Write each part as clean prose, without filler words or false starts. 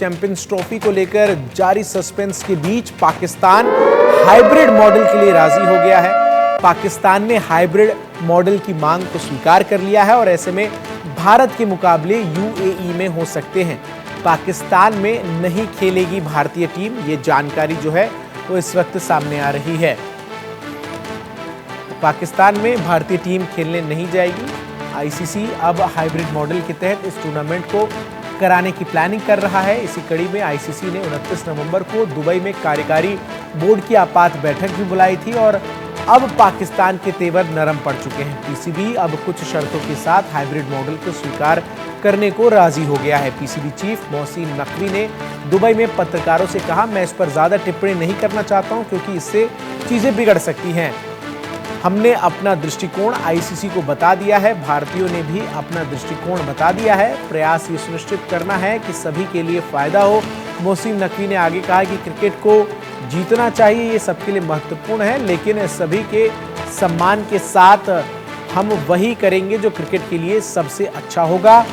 Champions trophy को लेकर जारी सस्पेंस के बीच पाकिस्तान हाइब्रिड मॉडल के लिए राजी हो गया है। पाकिस्तान ने हाइब्रिड मॉडल की मांग को स्वीकार कर लिया है और ऐसे में भारत के मुकाबले यूएई में हो सकते हैं। पाकिस्तान में नहीं खेलेगी भारतीय टीम, ये जानकारी जो है वो इस वक्त सामने आ रही है। पाकिस्तान में भारतीय टीम खेलने नहीं जाएगी। आईसीसी अब हाइब्रिड मॉडल के तहत इस टूर्नामेंट को कराने की प्लानिंग कर रहा है। इसी कड़ी में आईसीसी ने 29 नवंबर को दुबई में कार्यकारी बोर्ड की आपात बैठक भी बुलाई थी और अब पाकिस्तान के तेवर नरम पड़ चुके हैं। पीसीबी अब कुछ शर्तों के साथ हाइब्रिड मॉडल को स्वीकार करने को राजी हो गया है। पीसीबी चीफ मोहसिन नकवी ने दुबई में पत्रकारों से कहा, मैं इस पर ज्यादा टिप्पणी नहीं करना चाहता हूं क्योंकि इससे चीजें बिगड़ सकती हैं। हमने अपना दृष्टिकोण आईसीसी को बता दिया है, भारतीयों ने भी अपना दृष्टिकोण बता दिया है। प्रयास ये सुनिश्चित करना है कि सभी के लिए फायदा हो। मोहसिन नकवी ने आगे कहा कि क्रिकेट को जीतना चाहिए, ये सबके लिए महत्वपूर्ण है, लेकिन सभी के सम्मान के साथ हम वही करेंगे जो क्रिकेट के लिए सबसे अच्छा होगा।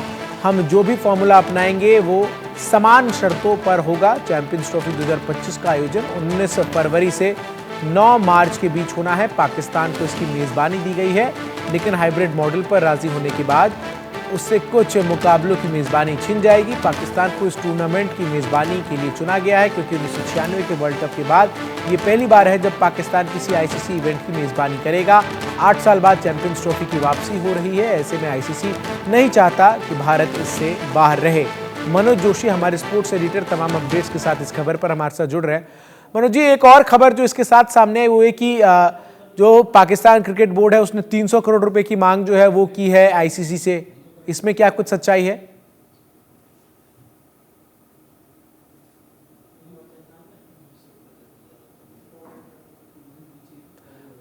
हम जो भी फॉर्मूला अपनाएंगे वो समान शर्तों पर होगा। चैंपियंस ट्रॉफी 2025 का आयोजन 19 फरवरी से 9 मार्च के बीच होना है। पाकिस्तान को इसकी मेजबानी दी गई है, लेकिन हाइब्रिड मॉडल पर राजी होने के बाद उससे कुछ मुकाबलों की मेजबानी छिन जाएगी। पाकिस्तान को इस टूर्नामेंट की मेजबानी के लिए चुना गया है क्योंकि 1996 के वर्ल्ड कप के बाद ये पहली बार है जब पाकिस्तान किसी आईसीसी इवेंट की मेजबानी करेगा। 8 साल बाद चैंपियंस ट्रॉफी की वापसी हो रही है। ऐसे में आईसीसी नहीं चाहता कि भारत इससे बाहर रहे। मनोज जोशी हमारे स्पोर्ट्स एडिटर तमाम अपडेट्स के साथ इस खबर पर हमारे साथ जुड़ रहे हैं। मनोज जी, एक और खबर जो इसके साथ सामने आई वो है कि जो पाकिस्तान क्रिकेट बोर्ड है उसने 300 करोड़ रुपए की मांग जो है वो की है आईसीसी से। इसमें क्या कुछ सच्चाई है?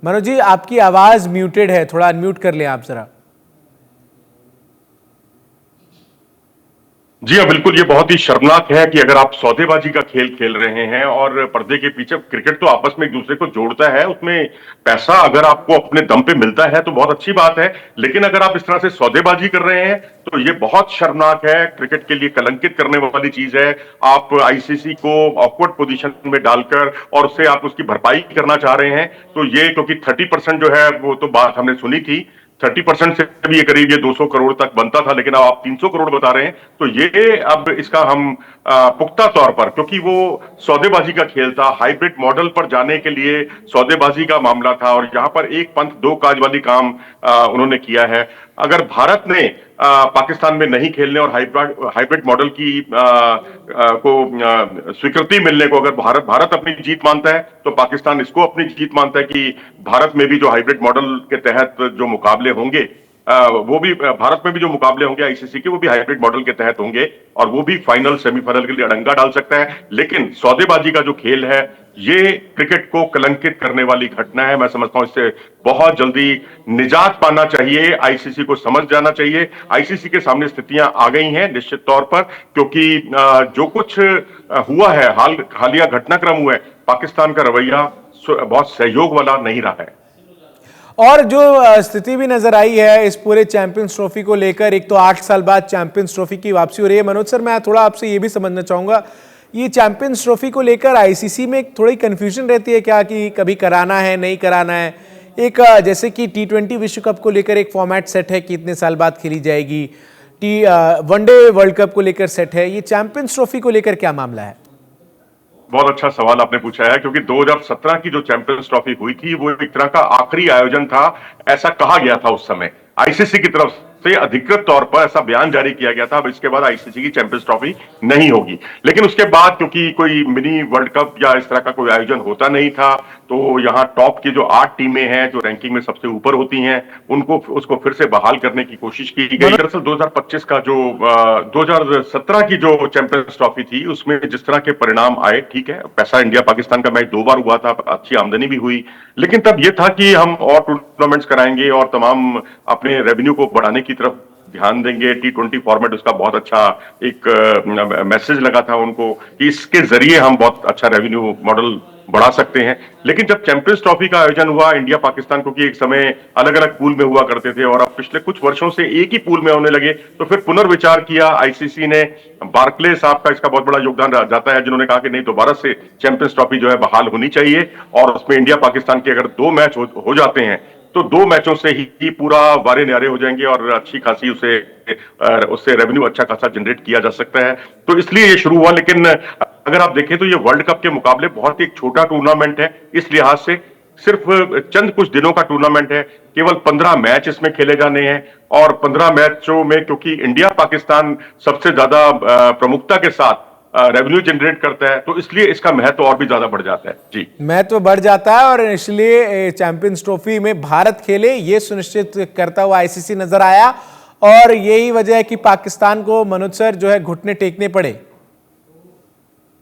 मनोज जी, आपकी आवाज म्यूटेड है, थोड़ा अनम्यूट कर लें आप जरा। जी हाँ, बिल्कुल। ये बहुत ही शर्मनाक है कि अगर आप सौदेबाजी का खेल खेल रहे हैं और पर्दे के पीछे क्रिकेट तो आपस में एक दूसरे को जोड़ता है, उसमें पैसा अगर आपको अपने दम पे मिलता है तो बहुत अच्छी बात है, लेकिन अगर आप इस तरह से सौदेबाजी कर रहे हैं तो ये बहुत शर्मनाक है, क्रिकेट के लिए कलंकित करने वाली चीज है। आप आईसीसी को ऑकवर्ड पोजीशन में डालकर और उससे आप उसकी भरपाई करना चाह रहे हैं, तो ये क्योंकि 30% जो है वो तो बात हमने सुनी थी, 30% से भी ये करीब ये 200 करोड़ तक बनता था, लेकिन अब आप 300 करोड़ बता रहे हैं, तो ये अब इसका हम पुख्ता तौर पर, क्योंकि वो सौदेबाजी का खेल था, हाइब्रिड मॉडल पर जाने के लिए सौदेबाजी का मामला था और यहाँ पर एक पंथ दो काज वाली काम उन्होंने किया है। अगर भारत ने पाकिस्तान में नहीं खेलने और हाइब्रिड मॉडल की को स्वीकृति मिलने को अगर भारत अपनी जीत मानता है, तो पाकिस्तान इसको अपनी जीत मानता है कि भारत में भी जो हाइब्रिड मॉडल के तहत जो मुकाबले होंगे, वो भी भारत में भी जो मुकाबले होंगे आईसीसी के, वो भी हाइब्रिड मॉडल के तहत होंगे और वो भी फाइनल सेमीफाइनल के लिए अड़ंगा डाल सकता है। लेकिन सौदेबाजी का जो खेल है, ये क्रिकेट को कलंकित करने वाली घटना है। मैं समझता हूं इससे बहुत जल्दी निजात पाना चाहिए, आईसीसी को समझ जाना चाहिए। आईसीसी के सामने स्थितियां आ गई हैं निश्चित तौर पर, क्योंकि जो कुछ हुआ है, हालिया घटनाक्रम हुआ है, पाकिस्तान का रवैया बहुत सहयोग वाला नहीं रहा है। और जो स्थिति भी नजर आई है इस पूरे चैंपियंस ट्रॉफी को लेकर, एक तो 8 साल बाद चैंपियंस ट्रॉफी की वापसी हो रही है। मनोज सर, मैं थोड़ा आपसे ये भी समझना चाहूंगा, ये चैंपियंस ट्रॉफी को लेकर आईसीसी में थोड़ी कंफ्यूजन रहती है क्या कि कभी कराना है नहीं कराना है? एक जैसे कि T20 विश्व कप को लेकर एक फॉर्मेट सेट है कि इतने साल बाद खेली जाएगी, वनडे वर्ल्ड कप को लेकर सेट है, ये चैंपियंस ट्रॉफी को लेकर क्या मामला है? बहुत अच्छा सवाल आपने पूछा है, क्योंकि 2017 की जो चैंपियंस ट्रॉफी हुई थी वो एक तरह का आखिरी आयोजन था, ऐसा कहा गया था उस समय। आईसीसी की तरफ से अधिकृत तौर पर ऐसा बयान जारी किया गया था, अब इसके बाद आईसीसी की चैंपियंस ट्रॉफी नहीं होगी। लेकिन उसके बाद क्योंकि कोई मिनी वर्ल्ड कप या इस तरह का कोई आयोजन होता नहीं था, तो यहाँ टॉप की जो 8 टीमें हैं जो रैंकिंग में सबसे ऊपर होती हैं, उसको फिर से बहाल करने की कोशिश की गई। दरअसल 2025 का जो 2017 की जो चैंपियंस ट्रॉफी थी उसमें जिस तरह के परिणाम आए, ठीक है, पैसा इंडिया पाकिस्तान का मैच 2 बार हुआ था, अच्छी आमदनी भी हुई, लेकिन तब यह था कि हम और टूर्नामेंट्स कराएंगे और तमाम अपने रेवेन्यू को बढ़ाने की तरफ ध्यान देंगे। T20 फॉर्मेट उसका बहुत अच्छा एक मैसेज लगा था उनको कि इसके जरिए हम बहुत अच्छा रेवेन्यू मॉडल बढ़ा सकते हैं। लेकिन जब चैंपियंस ट्रॉफी का आयोजन हुआ इंडिया पाकिस्तान, क्योंकि एक समय अलग अलग पूल में हुआ करते थे और अब पिछले कुछ वर्षों से एक ही पूल में होने लगे, तो फिर पुनर्विचार किया आईसीसी ने। बार्कले साहब का इसका बहुत बड़ा योगदान जाता है, जिन्होंने कहा कि नहीं, दोबारा से चैंपियंस ट्रॉफी जो है बहाल होनी चाहिए, और उसमें इंडिया पाकिस्तान के अगर 2 मैच हो जाते हैं तो 2 मैचों से ही पूरा वारे न्यारे हो जाएंगे और अच्छी खासी उससे रेवेन्यू अच्छा खासा जनरेट किया जा सकता है। तो इसलिए ये शुरू हुआ। लेकिन अगर आप देखें तो ये वर्ल्ड कप के मुकाबले बहुत ही एक छोटा टूर्नामेंट है, इस लिहाज से सिर्फ चंद कुछ दिनों का टूर्नामेंट है, केवल 15 मैच इसमें खेले जाने हैं, और 15 मैचों में क्योंकि इंडिया पाकिस्तान सबसे ज्यादा प्रमुखता के साथ रेवेन्यू जनरेट करता है, तो इसलिए इसका महत्व और भी ज्यादा बढ़ जाता है। जी, महत्व बढ़ जाता है और इसलिए चैंपियंस ट्रॉफी में भारत खेले ये सुनिश्चित करता हुआ आईसीसी नजर आया, और यही वजह है कि पाकिस्तान को मनोज सर जो है घुटने टेकने पड़े।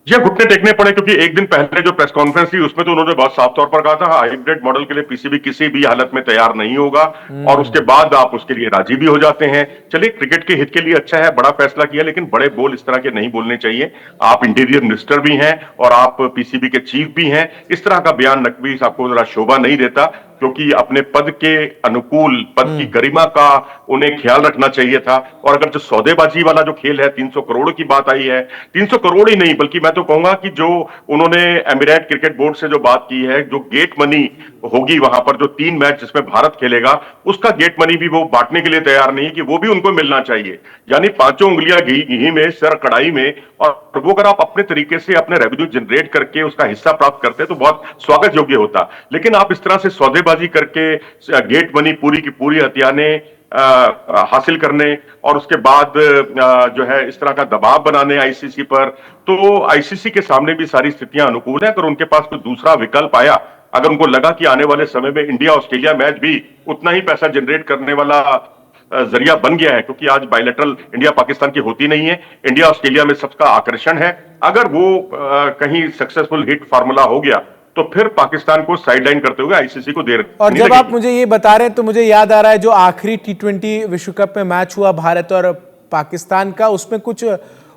ये घुटने टेकने पड़े, क्योंकि एक दिन पहले जो प्रेस कॉन्फ्रेंस थी उसमें तो उन्होंने बहुत साफ तौर पर कहा था हाइब्रिड मॉडल के लिए पीसीबी किसी भी हालत में तैयार नहीं होगा, और उसके बाद आप उसके लिए राजी भी हो जाते हैं। चलिए, क्रिकेट के हित के लिए अच्छा है, बड़ा फैसला किया, लेकिन बड़े बोल इस तरह के नहीं बोलने चाहिए। आप इंटीरियर मिनिस्टर भी हैं और आप पीसीबी के चीफ भी हैं, इस तरह का बयान नकवी आपको जरा शोभा नहीं देता, क्योंकि अपने पद के अनुकूल, पद की गरिमा का उन्हें ख्याल रखना चाहिए था। और अगर जो सौदेबाजी वाला जो खेल है, 300 करोड़ की बात आई है, 300 करोड़ ही नहीं बल्कि मैं तो कहूंगा कि जो उन्होंने एमिरेट क्रिकेट बोर्ड से जो बात की है, जो गेट मनी होगी वहां पर, जो 3 मैच जिसमें भारत खेलेगा, उसका गेट मनी भी वो बांटने के लिए तैयार नहीं कि वो भी उनको मिलना चाहिए। यानी 5 उंगलियां घी में, सर कढ़ाई में, और वो अगर आप अपने तरीके से अपने रेवेन्यू जनरेट करके उसका हिस्सा प्राप्त करते तो बहुत स्वागत योग्य होता। लेकिन आप इस तरह से सौदेबाजी करके गेट मनी पूरी की पूरी हथियाने हासिल करने, और उसके बाद जो है इस तरह का दबाव बनाने आईसीसी पर, तो आईसीसी के सामने भी सारी स्थितियां अनुकूल है। अगर उनके पास कोई दूसरा विकल्प आया, अगर उनको लगा कि आने वाले समय में इंडिया ऑस्ट्रेलिया मैच भी उतना ही पैसा जनरेट करने वाला जरिया बन गया है, क्योंकि आज बायलैटरल इंडिया पाकिस्तान की होती नहीं है, इंडिया ऑस्ट्रेलिया में सबका आकर्षण है, अगर वो कहीं सक्सेसफुल हिट फार्मूला हो गया तो फिर पाकिस्तान को साइडलाइन करते हुए आईसीसी को देर। और जब आप मुझे ये बता रहे हैं तो मुझे याद आ रहा है जो आखिरी T20 विश्व कप में मैच हुआ भारत और पाकिस्तान का, उसमें कुछ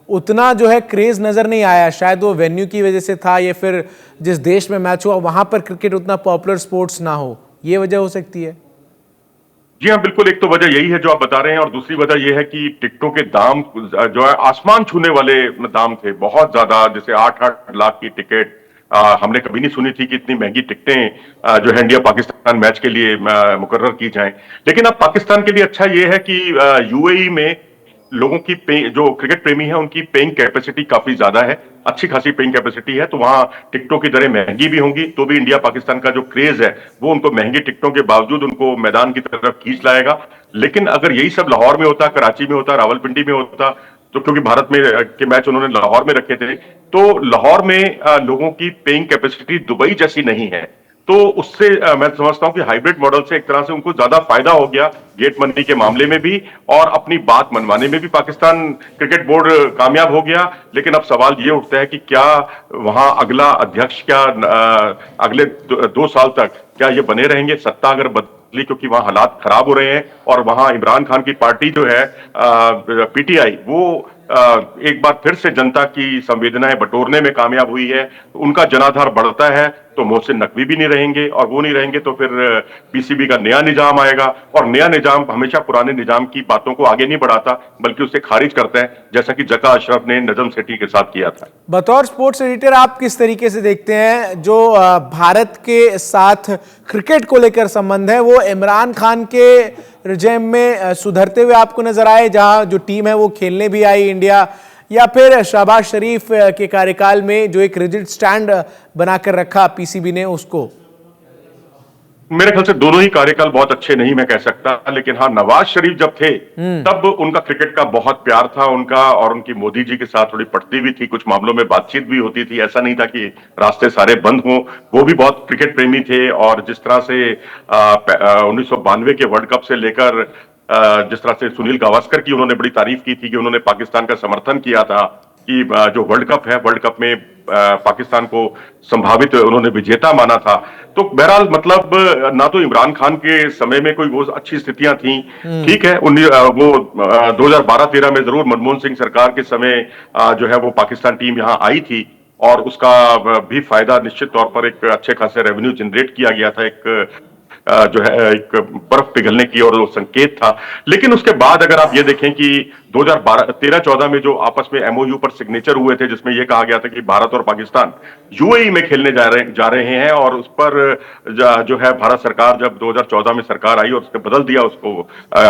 उतना जो है क्रेज नजर नहीं आया। शायद वो वेन्यू की वजह से था, या फिर जिस देश में मैच हुआ वहां पर क्रिकेट उतना पॉपुलर स्पोर्ट्स ना हो, ये वजह हो सकती है। जी हाँ, बिल्कुल। एक तो वजह यही है जो आप बता रहे हैं, और दूसरी वजह यह है कि टिकटों के दाम जो है आसमान छूने वाले दाम थे, बहुत ज्यादा। जैसे 8-8 लाख की टिकट हमने कभी नहीं सुनी थी कि इतनी महंगी टिकटें जो है इंडिया पाकिस्तान मैच के लिए मुकर्रर की जाएं। लेकिन अब पाकिस्तान के लिए अच्छा यह है कि यूएई में लोगों की जो क्रिकेट प्रेमी है उनकी पेइंग कैपेसिटी काफी ज्यादा है, अच्छी खासी पेइंग कैपेसिटी है, तो वहां टिकटों की दरें महंगी भी होंगी, तो भी इंडिया पाकिस्तान का जो क्रेज है वो उनको महंगी टिकटों के बावजूद उनको मैदान की तरफ खींच लाएगा। लेकिन अगर यही सब लाहौर में होता, कराची में होता, रावलपिंडी में होता, तो क्योंकि भारत में के मैच उन्होंने लाहौर में रखे थे, तो लाहौर में लोगों की पेइंग कैपेसिटी दुबई जैसी नहीं है, तो उससे मैं समझता हूं कि हाइब्रिड मॉडल से एक तरह से उनको ज्यादा फायदा हो गया गेट मनी के मामले में भी, और अपनी बात मनवाने में भी पाकिस्तान क्रिकेट बोर्ड कामयाब हो गया। लेकिन अब सवाल ये उठता है कि क्या वहां अगला अध्यक्ष, क्या अगले 2 साल तक क्या ये बने रहेंगे? सत्ता अगर बदली, क्योंकि वहां हालात खराब हो रहे हैं, और वहां इमरान खान की पार्टी जो है पीटीआई, वो एक बार फिर से जनता की संवेदनाएं बटोरने में कामयाब हुई है। उनका जनाधार बढ़ता है तो मोहसिन नकवी भी नहीं रहेंगे, और वो नहीं रहेंगे तो फिर पीसीबी का नया निजाम आएगा, और नया निजाम हमेशा पुराने निजाम की बातों को आगे नहीं बढ़ाता बल्कि उसे खारिज करता है, जैसा कि जका अशरफ ने नजम सेठी के साथ किया था। बतौर स्पोर्ट्स एडिटर आप किस तरीके से देखते हैं जो भारत के साथ क्रिकेट को लेकर संबंध है, वो इमरान खान के रिजेम में सुधरते हुए आपको नजर आए, जहां जो टीम है वो खेलने भी आई इंडिया, या फिर शहबाज शरीफ के कार्यकाल में जो एक रिजिड स्टैंड बनाकर रखा पीसीबी ने उसको? मेरे ख्याल से दोनों ही कार्यकाल बहुत अच्छे नहीं मैं कह सकता, लेकिन हाँ, नवाज शरीफ जब थे तब उनका क्रिकेट का बहुत प्यार था उनका, और उनकी मोदी जी के साथ थोड़ी पटती भी थी, कुछ मामलों में बातचीत भी होती थी, ऐसा नहीं था कि रास्ते सारे बंद हों। वो भी बहुत क्रिकेट प्रेमी थे, और जिस तरह से 1992 के वर्ल्ड कप से लेकर जिस तरह से सुनील गावस्कर की उन्होंने बड़ी तारीफ की थी कि उन्होंने पाकिस्तान का समर्थन किया था कि जो वर्ल्ड कप है, वर्ल्ड कप में पाकिस्तान को संभावित उन्होंने विजेता माना था। तो बहरहाल मतलब ना तो इमरान खान के समय में कोई वो अच्छी स्थितियां थी, ठीक है, वो 2012-13 में जरूर मनमोहन सिंह सरकार के समय जो है वो पाकिस्तान टीम यहाँ आई थी, और उसका भी फायदा निश्चित तौर पर एक अच्छे खासे रेवेन्यू जनरेट किया गया था, एक जो है एक बर्फ पिघलने की और संकेत था। लेकिन उसके बाद अगर आप ये देखें कि 2012 13-14 में जो आपस में एमओयू पर सिग्नेचर हुए थे, जिसमें यह कहा गया था कि भारत और पाकिस्तान यूएई में खेलने जा रहे हैं, और उस पर जो है भारत सरकार जब 2014 में सरकार आई और उसने बदल दिया,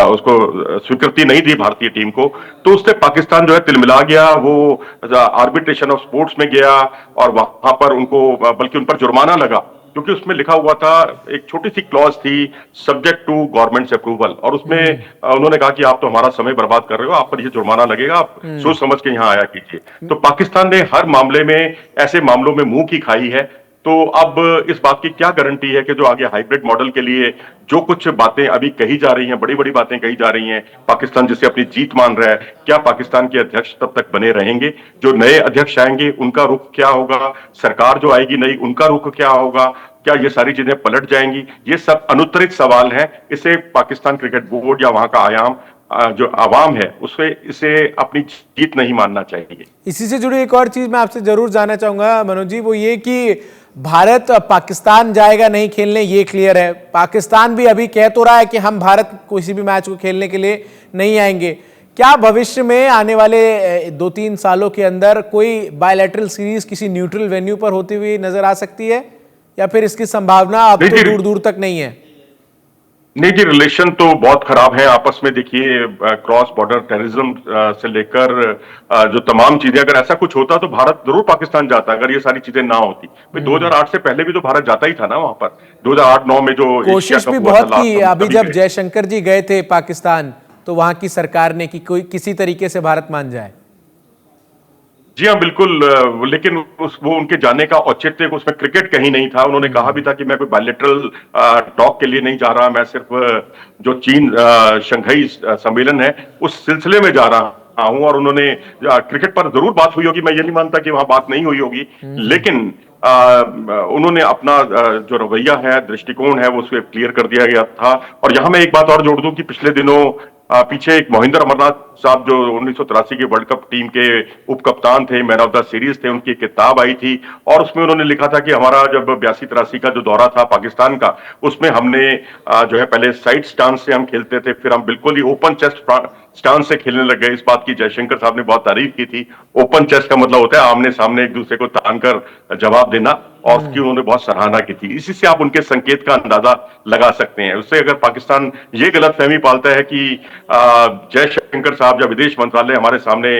उसको स्वीकृति नहीं दी भारतीय टीम को, तो उससे पाकिस्तान जो है तिलमिला गया। वो आर्बिट्रेशन ऑफ स्पोर्ट्स में गया और वहां पर उनको बल्कि उन पर जुर्माना लगा, क्योंकि उसमें लिखा हुआ था, एक छोटी सी क्लॉज थी, सब्जेक्ट टू गवर्नमेंट अप्रूवल, और उसमें उन्होंने कहा कि आप तो हमारा समय बर्बाद कर रहे हो, आप पर ये जुर्माना लगेगा, आप सोच समझ के यहाँ आया कीजिए। तो पाकिस्तान ने हर मामले में, ऐसे मामलों में मुंह की खाई है। तो अब इस बात की क्या गारंटी है कि जो आगे हाइब्रिड मॉडल के लिए जो कुछ बातें अभी कही जा रही हैं, बड़ी बड़ी बातें कही जा रही हैं, पाकिस्तान जिसे अपनी जीत मान रहा है, क्या पाकिस्तान के अध्यक्ष तब तक बने रहेंगे? जो नए अध्यक्ष आएंगे उनका रुख क्या होगा? सरकार जो आएगी नई, उनका रुख क्या होगा? क्या ये सारी चीजें पलट जाएंगी? ये सब अनुत्तरित सवाल हैं। इसे पाकिस्तान क्रिकेट बोर्ड या वहां का आयाम, जो आवाम है, उसे इसे अपनी जीत नहीं मानना चाहिए। इसी से जुड़ी एक और चीज मैं आपसे जरूर जानना चाहूंगा मनोज जी, वो ये कि भारत पाकिस्तान जाएगा नहीं खेलने, ये क्लियर है। पाकिस्तान भी अभी कह तो रहा है कि हम भारत किसी भी मैच को खेलने के लिए नहीं आएंगे। क्या भविष्य में आने वाले 2-3 सालों के अंदर कोई बायलैटरल सीरीज किसी न्यूट्रल वेन्यू पर होती हुई नजर आ सकती है, या फिर इसकी संभावना अब तो दूर दूर तक नहीं है? नहीं जी, रिलेशन तो बहुत खराब है आपस में। देखिए, क्रॉस बॉर्डर टेररिज्म से लेकर जो तमाम चीजें, अगर ऐसा कुछ होता तो भारत जरूर पाकिस्तान जाता, अगर ये सारी चीजें ना होती। भाई 2008 से पहले भी तो भारत जाता ही था ना वहां पर। 2008-9 में जो कोशिश भी बहुत की। अभी जब जयशंकर जी गए थे पाकिस्तान, तो वहां की सरकार ने कि कोई किसी तरीके से भारत मान जाए। जी हाँ, बिल्कुल। लेकिन वो उनके जाने का औचित्य, उसमें क्रिकेट कहीं नहीं था। उन्होंने कहा भी था कि मैं कोई बायलैटरल टॉक के लिए नहीं जा रहा, मैं सिर्फ जो चीन शंघाई सम्मेलन है उस सिलसिले में जा रहा हूं। और उन्होंने क्रिकेट पर जरूर बात हुई होगी, मैं ये नहीं मानता कि वहां बात नहीं हुई होगी, लेकिन उन्होंने अपना जो रवैया है, दृष्टिकोण है, वो उसमें क्लियर कर दिया गया था। और यहां मैं एक बात और जोड़ दूं कि पिछले दिनों पीछे एक मोहिंदर अमरनाथ साहब, जो 1983 के वर्ल्ड कप टीम के उप कप्तान थे, मैन ऑफ द सीरीज थे, उनकी किताब आई थी और उसमें उन्होंने लिखा था कि हमारा जब 82-83 का जो दौरा था पाकिस्तान का, उसमें हमने जो है पहले साइड स्टांस से हम खेलते थे, फिर हम बिल्कुल ही ओपन चेस्ट स्टांस से खेलने लग गए। इस बात की जयशंकर साहब ने बहुत तारीफ की थी। ओपन चेस्ट का मतलब होता है आमने सामने एक दूसरे को तान कर जवाब देना, और उसकी उन्होंने बहुत सराहना की थी। इसी से आप उनके संकेत का अंदाजा लगा सकते हैं। उससे अगर पाकिस्तान ये गलतफहमी पालता है कि जयशंकर साहब जब विदेश मंत्रालय हमारे सामने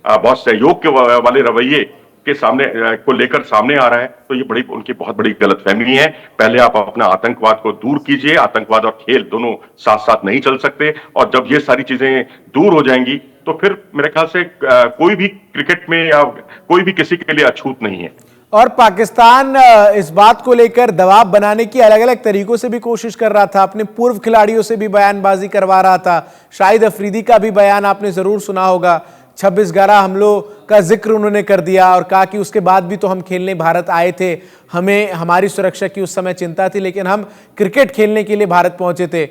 बहुत सहयोग के वाले रवैये के सामने को लेकर सामने आ रहा है, तो ये बड़ी उनकी बहुत बड़ी गलतफहमी है। पहले आप अपना आतंकवाद को दूर कीजिए। आतंकवाद और खेल दोनों साथ साथ नहीं चल सकते, और जब ये सारी चीजें दूर हो जाएंगी तो फिर मेरे ख्याल से कोई भी क्रिकेट में या कोई भी किसी के लिए अछूत नहीं है। और पाकिस्तान इस बात को लेकर दबाव बनाने की अलग अलग तरीकों से भी कोशिश कर रहा था। अपने पूर्व खिलाड़ियों से भी बयानबाजी करवा रहा था। शाहिद अफरीदी का भी बयान आपने जरूर सुना होगा। 26/11 हमलों का जिक्र उन्होंने कर दिया और कहा कि उसके बाद भी तो हम खेलने भारत आए थे, हमें हमारी सुरक्षा की उस समय चिंता थी, लेकिन हम क्रिकेट खेलने के लिए भारत पहुंचे थे।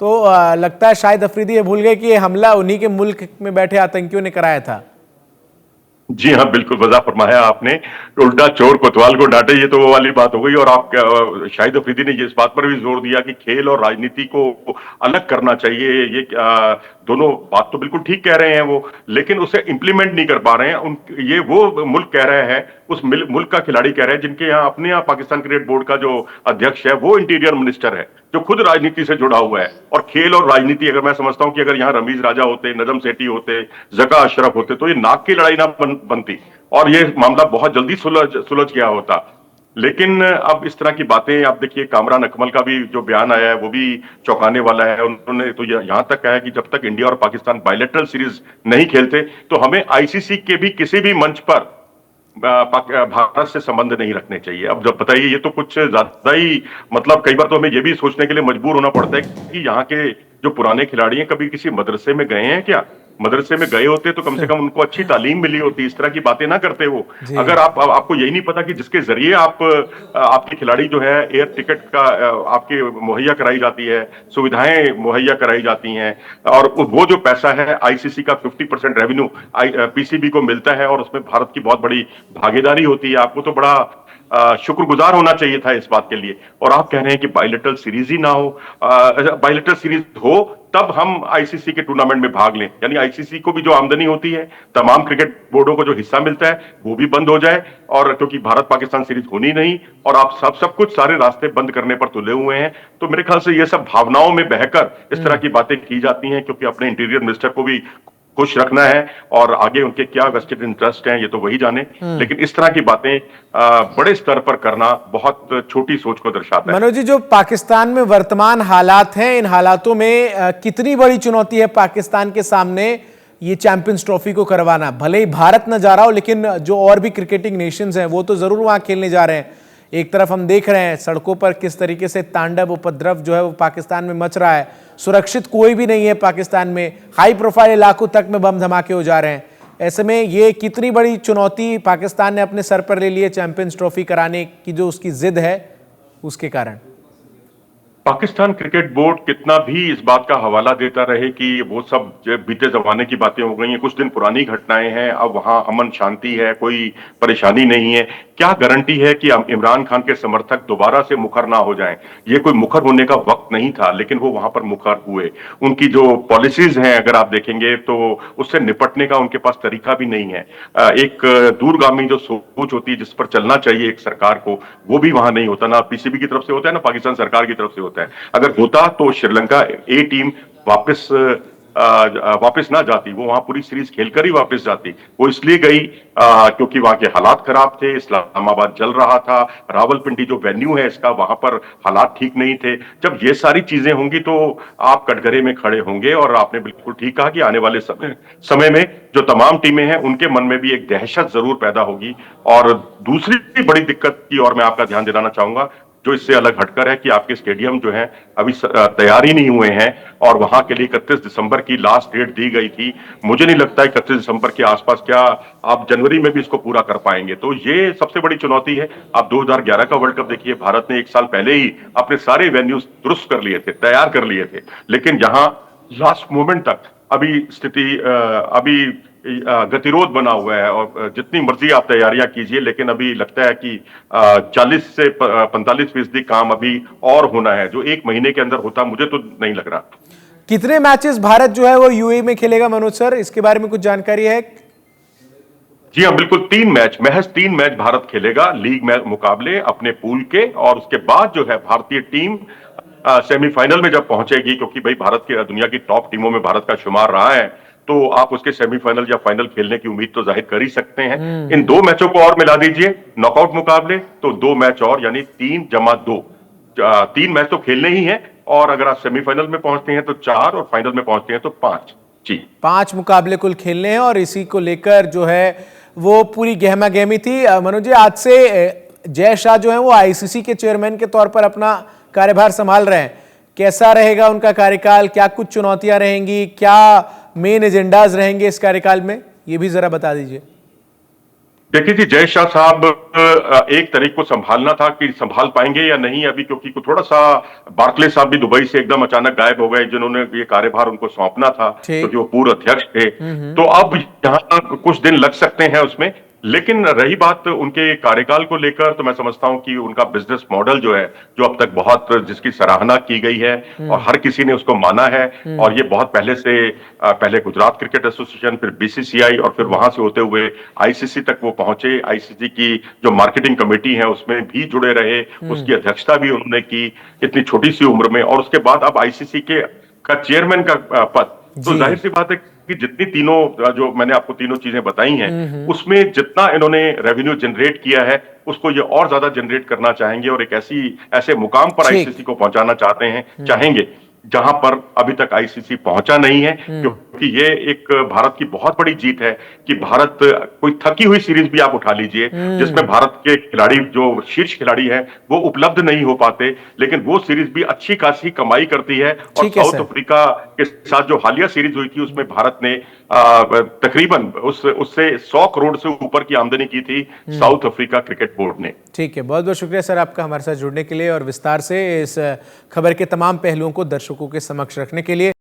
तो लगता है शाहिद अफरीदी ये भूल गए कि ये हमला उन्हीं के मुल्क में बैठे आतंकियों ने कराया था। जी हाँ, बिल्कुल वजह फरमाया आपने। उल्टा चोर कोतवाल को डांटे, ये तो वो वाली बात हो गई। और आप शाहिद अफरीदी ने इस बात पर भी जोर दिया कि खेल और राजनीति को अलग करना चाहिए। ये दोनों बात तो बिल्कुल ठीक कह रहे हैं वो, लेकिन उसे इंप्लीमेंट नहीं कर पा रहे हैं। ये वो मुल्क कह रहे हैं, उस मुल्क का खिलाड़ी कह रहे हैं जिनके यहाँ अपने यहाँ पाकिस्तान क्रिकेट बोर्ड का जो अध्यक्ष है वो इंटीरियर मिनिस्टर है, जो खुद राजनीति से जुड़ा हुआ है। और खेल और राजनीति, अगर मैं समझता हूं कि अगर यहाँ रमीज राजा होते, नजम सेठी होते, जका अशरफ होते, तो ये नाक की लड़ाई ना बनती और ये मामला बहुत जल्दी सुलझ गया होता। लेकिन अब इस तरह की बातें, आप देखिए कामरान अकमल का भी जो बयान आया है वो भी चौंकाने वाला है। उन्होंने तो यहां तक कहा है कि जब तक इंडिया और पाकिस्तान बायलैटरल सीरीज नहीं खेलते तो हमें आईसीसी के भी किसी भी मंच पर भारत से संबंध नहीं रखने चाहिए। अब जब बताइए, ये तो कुछ ज्यादा ही, मतलब कई बार तो हमें ये भी सोचने के लिए मजबूर होना पड़ता है कि यहाँ के जो पुराने खिलाड़ी हैं कभी किसी मदरसे में गए हैं क्या? मदरसे में गए होते तो कम से कम उनको अच्छी तालीम मिली होती, इस तरह की बातें ना करते वो। जी। अगर आपको यही नहीं पता कि जिसके जरिए आपके खिलाड़ी जो है एयर टिकट का आपके मुहैया कराई जाती है, सुविधाएं मुहैया कराई जाती हैं, और वो जो पैसा है आईसीसी का 50% रेवेन्यू पीसीबी को मिलता है और उसमें भारत की बहुत बड़ी भागीदारी होती है। आपको तो बड़ा शुक्रगुजार होना चाहिए था इस बात के लिए। और आप कह रहे हैं कि बायलेटरल सीरीज ही ना हो, बायलेटरल सीरीज हो तब हम आईसीसी के टूर्नामेंट में भाग लें, यानी आईसीसी को भी जो आमदनी होती है, तमाम क्रिकेट बोर्डों को जो हिस्सा मिलता है वो भी बंद हो जाए। और क्योंकि भारत पाकिस्तान सीरीज होनी नहीं और आप सब कुछ सारे रास्ते बंद करने पर तुले हुए हैं, तो मेरे ख्याल से ये सब भावनाओं में बहकर इस तरह की बातें की जाती हैं, क्योंकि अपने इंटीरियर मिनिस्टर को भी खुश रखना है और आगे उनके क्या वेस्टेड इंटरेस्ट हैं ये तो वही जाने। लेकिन इस तरह की बातें बड़े स्तर पर करना बहुत छोटी सोच को दर्शाता है। मनोज जी, जो पाकिस्तान में वर्तमान हालात हैं, इन हालातों में कितनी बड़ी चुनौती है पाकिस्तान के सामने ये चैंपियंस ट्रॉफी को करवाना? भले ही भारत न जा रहा हो, लेकिन जो और भी क्रिकेटिंग नेशंस हैं वो तो जरूर वहां खेलने जा रहे हैं। एक तरफ हम देख रहे हैं सड़कों पर किस तरीके से तांडव उपद्रव जो है वो पाकिस्तान में मच रहा है, सुरक्षित कोई भी नहीं है पाकिस्तान में, हाई प्रोफाइल इलाकों तक में बम धमाके हो जा रहे हैं। ऐसे में ये कितनी बड़ी चुनौती पाकिस्तान ने अपने सर पर ले ली है चैंपियंस ट्रॉफी कराने की, जो उसकी जिद है उसके कारण? पाकिस्तान क्रिकेट बोर्ड कितना भी इस बात का हवाला देता रहे कि वो सब बीते जमाने की बातें हो गई हैं, कुछ दिन पुरानी घटनाएं हैं, अब वहां अमन शांति है, कोई परेशानी नहीं है, क्या गारंटी है कि इमरान खान के समर्थक दोबारा से मुखर ना हो जाएं? ये कोई मुखर होने का वक्त नहीं था, लेकिन वो वहां पर मुखर हुए। उनकी जो पॉलिसीज हैं अगर आप देखेंगे तो उससे निपटने का उनके पास तरीका भी नहीं है। एक दूरगामी जो सोच होती है जिस पर चलना चाहिए एक सरकार को, वो भी वहां नहीं होता, ना पीसीबी की तरफ से होता है ना पाकिस्तान सरकार की तरफ से होता है। अगर होता तो श्रीलंका ए टीम वापस वापस ना जाती, वो वहां पूरी सीरीज खेलकर ही वापस जाती। वो इसलिए गई क्योंकि वहां के हालात खराब थे, इस्लामाबाद जल रहा था, रावलपिंडी जो वेन्यू है इसका वहां पर हालात ठीक नहीं थे। जब ये सारी चीजें होंगी तो आप कटघरे में खड़े होंगे। और आपने बिल्कुल ठीक कहा कि आने वाले समय में जो तमाम टीमें हैं उनके मन में भी एक दहशत जरूर पैदा होगी। और दूसरी बड़ी दिक्कत की और मैं आपका ध्यान दिलाना चाहूंगा, जो इससे अलग हटकर है कि आपके स्टेडियम जो है अभी तैयार ही नहीं हुए हैं और वहां के लिए 31 दिसंबर की लास्ट डेट दी गई थी। मुझे नहीं लगता 31 दिसंबर के आसपास क्या आप जनवरी में भी इसको पूरा कर पाएंगे। तो ये सबसे बड़ी चुनौती है। आप 2011 का वर्ल्ड कप देखिए, भारत ने एक साल पहले ही अपने सारे वेन्यूज दुरुस्त कर लिए थे, तैयार कर लिए थे, लेकिन जहां लास्ट मोमेंट तक अभी स्थिति अभी गतिरोध बना हुआ है। और जितनी मर्जी आप तैयारियां कीजिए, लेकिन अभी लगता है कि 40 से 45% काम अभी और होना है, जो एक महीने के अंदर होता मुझे तो नहीं लग रहा। कितने मैचेस भारत जो है वो यूएई में खेलेगा मनोज सर, इसके बारे में कुछ जानकारी है? जी हाँ, बिल्कुल 3 मैच, महज 3 मैच भारत खेलेगा, लीग में मुकाबले अपने पूल के। और उसके बाद जो है भारतीय टीम सेमीफाइनल में जब पहुंचेगी, क्योंकि भाई भारत की दुनिया की टॉप टीमों में भारत का शुमार रहा है, तो आप उसके सेमीफाइनल या फाइनल खेलने की उम्मीद तो जाहिर कर ही सकते हैं। इन 2 मैचों को और मिला दीजिए, नॉकआउट मुकाबले, तो 2 मैच और, यानी 3 जमा 2, 3 मैच तो खेलने ही हैं। और अगर आप सेमीफाइनल में पहुंचते हैं तो 4 और फाइनल में पहुंचते हैं तो 5। जी, 5 मुकाबले कुल खेलने हैं और इसी को लेकर जो है वो पूरी गहमा गहमी थी। मनोज जी, आज से जय शाह जो है वो आईसीसी के चेयरमैन के तौर पर अपना कार्यभार संभाल रहे हैं। कैसा रहेगा उनका कार्यकाल? क्या कुछ चुनौतियां रहेंगी? क्या मेन एजेंडाज रहेंगे इस कार्यकाल में? ये भी जरा बता दीजिए। देखिए जी, जय शाह साहब एक तरीके को संभालना था कि संभाल पाएंगे या नहीं अभी, क्योंकि थोड़ा सा बार्कले साहब भी दुबई से एकदम अचानक गायब हो गए, जिन्होंने ये कार्यभार उनको सौंपना था, क्योंकि वो पूर्व अध्यक्ष थे। तो अब यहाँ कुछ दिन लग सकते हैं उसमें। लेकिन रही बात उनके कार्यकाल को लेकर, तो मैं समझता हूं कि उनका बिजनेस मॉडल जो है, जो अब तक बहुत जिसकी सराहना की गई है और हर किसी ने उसको माना है, और ये बहुत पहले से, पहले गुजरात क्रिकेट एसोसिएशन, फिर बीसीसीआई और फिर वहां से होते हुए आईसीसी तक वो पहुंचे। आईसीसी की जो मार्केटिंग कमेटी है उसमें भी जुड़े रहे, उसकी अध्यक्षता भी उन्होंने की इतनी छोटी सी उम्र में। और उसके बाद अब आईसीसी के का चेयरमैन का पद, तो जाहिर सी बात है कि जितनी तीनों, जो मैंने आपको तीनों चीजें बताई हैं, उसमें जितना इन्होंने रेवेन्यू जनरेट किया है उसको ये और ज्यादा जनरेट करना चाहेंगे और एक ऐसे मुकाम पर आईसीसी को पहुंचाना चाहेंगे जहां पर अभी तक आईसीसी पहुंचा नहीं है, क्योंकि ये एक भारत की बहुत बड़ी जीत है कि भारत कोई थकी हुई सीरीज भी आप उठा लीजिए जिसमें भारत के खिलाड़ी जो शीर्ष खिलाड़ी हैं वो उपलब्ध नहीं हो पाते, लेकिन वो सीरीज भी अच्छी खासी कमाई करती है। और ठीक है साउथ सर। अफ्रीका के साथ जो हालिया सीरीज हुई थी उसमें भारत ने तकरीबन उससे 100 करोड़ से ऊपर की आमदनी की थी साउथ अफ्रीका क्रिकेट बोर्ड ने। ठीक है, बहुत बहुत शुक्रिया सर आपका हमारे साथ जुड़ने के लिए और विस्तार से इस खबर के तमाम पहलुओं को दर्शकों के समक्ष रखने के लिए।